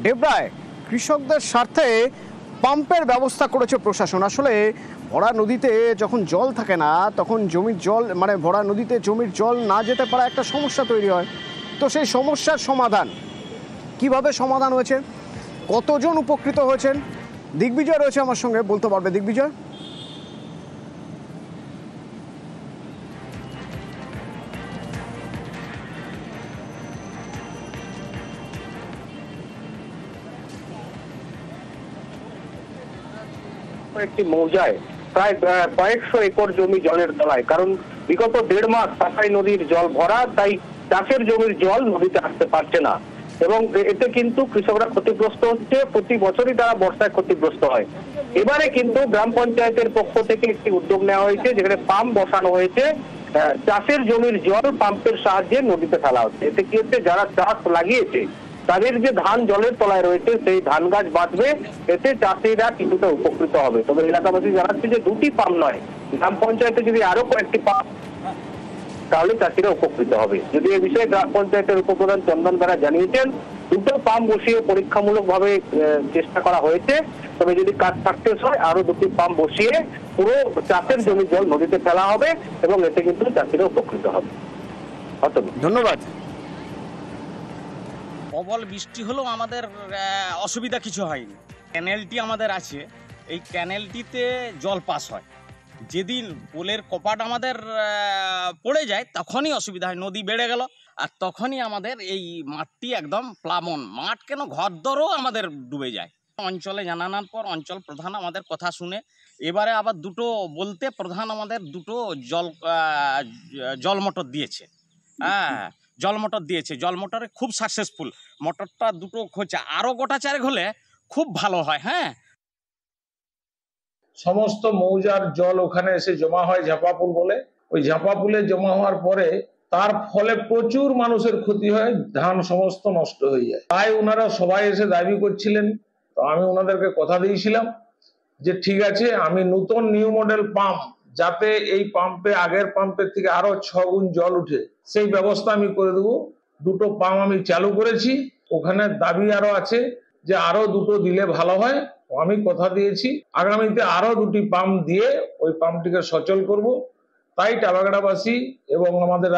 ডেবরায় কৃষকদের স্বার্থে পাম্পের ব্যবস্থা করেছে প্রশাসন। আসলে ভরা নদীতে যখন জল থাকে না, তখন জমির জল মানে ভরা নদীতে জমির জল না যেতে পারা একটা সমস্যা তৈরি হয়। তো সেই সমস্যার সমাধান কিভাবে সমাধান হয়েছে, কতজন উপকৃত হয়েছেন, দিগ্বিজয় রয়েছে আমার সঙ্গে, বলতে পারবে দিগ্বিজয়? একটি মৌজায় প্রায় কয়েকশো একর জমি জলের তলায়, কারণ বিগত 1.5 মাস কাঁসাই নদীর জল ভরা, তাই চাষের জমির জল নদীতে আসতে পারছে না এবং এতে কিন্তু কৃষকরা ক্ষতিগ্রস্ত হচ্ছে। প্রতি বছরই তারা বর্ষায় ক্ষতিগ্রস্ত হয়। এবারে কিন্তু গ্রাম পঞ্চায়েতের পক্ষ থেকে একটি উদ্যোগ নেওয়া হয়েছে, যেখানে পাম্প বসানো হয়েছে। চাষের জমির জল পাম্পের সাহায্যে নদীতে ফেলা হচ্ছে। এতে কি হচ্ছে, যারা চাষ লাগিয়েছে তাদের যে ধান জলের তলায় রয়েছে সেই ধান গাছ বাঁচবে, এতে চাষিরা কিছুটা উপকৃত হবে। তবে এলাকাবাসী জানাচ্ছে যে 2টি পাম্প নয়, গ্রাম পঞ্চায়েতে যদি আরো কয়েকটি পাম্প, তাহলে চাষিরা উপকৃত হবে। যদি এই বিষয়ে গ্রাম পঞ্চায়েতের উপপ্রধান চন্দন দ্বারা জানিয়েছেন, 2টো পাম্প বসিয়ে পরীক্ষামূলক ভাবে চেষ্টা করা হয়েছে। তবে যদি কাজ সাকসেস হয়, আরো 2টি পাম্প বসিয়ে পুরো চাষের জমির জল নদীতে ফেলা হবে এবং এতে কিন্তু চাষিরা উপকৃত হবে। ধন্যবাদ। প্রবল বৃষ্টি হলেও আমাদের অসুবিধা কিছু হয়নি। ক্যানেলটি আমাদের আছে, এই ক্যানেলটিতে জল পাস হয়। যেদিন পোলের কপাট আমাদের পড়ে যায় তখনই অসুবিধা হয়, নদী বেড়ে গেল আর তখনই আমাদের এই মাঠটি একদম প্লাবন মাঠ, কেন ঘরদরও আমাদের ডুবে যায়। অঞ্চলে জানানোর পর অঞ্চল প্রধান আমাদের কথা শুনে এবারে আবার বলতে প্রধান আমাদের 2টো জল মোটর দিয়েছে। হ্যাঁ, জল মোটর দিয়েছে। জল মোটরে খুব সাকসেসফুল, মোটরটা 2টো হচ্ছে, আরো গোটা 4 হলে খুব ভালো হয়। হ্যাঁ, সমস্ত মৌজার জল ওখানে এসে জমা হয় ঝাপাপুল বলে। ওই ঝাপাপুলে জমা হওয়ার পরে তার ফলে প্রচুর মানুষের ক্ষতি হয়, ধান সমস্ত নষ্ট হয়ে যায়। তাই ওনারা সবাই এসে দাবি করছিলেন। তো আমি ওনাদেরকে কথা দিয়েছিলাম যে ঠিক আছে, আমি নতুন নিউ মডেল পাম্প, যাতে এই পাম্পে আগের পাম্পের থেকে আরো 6 গুণ জল উঠে, সেই ব্যবস্থা আমি করে দেবো। 2টো পাম্প আমি চালু করেছি। ওখানে দাবি আরো আছে যে আরো 2টো দিলে ভালো হয়। আমি কথা দিয়েছি আগামীতে আরো 2টি পাম্প দিয়ে ওই পাম্পটিকে সচল করব। তাই টাবাগাড়াবাসী এবং আমাদের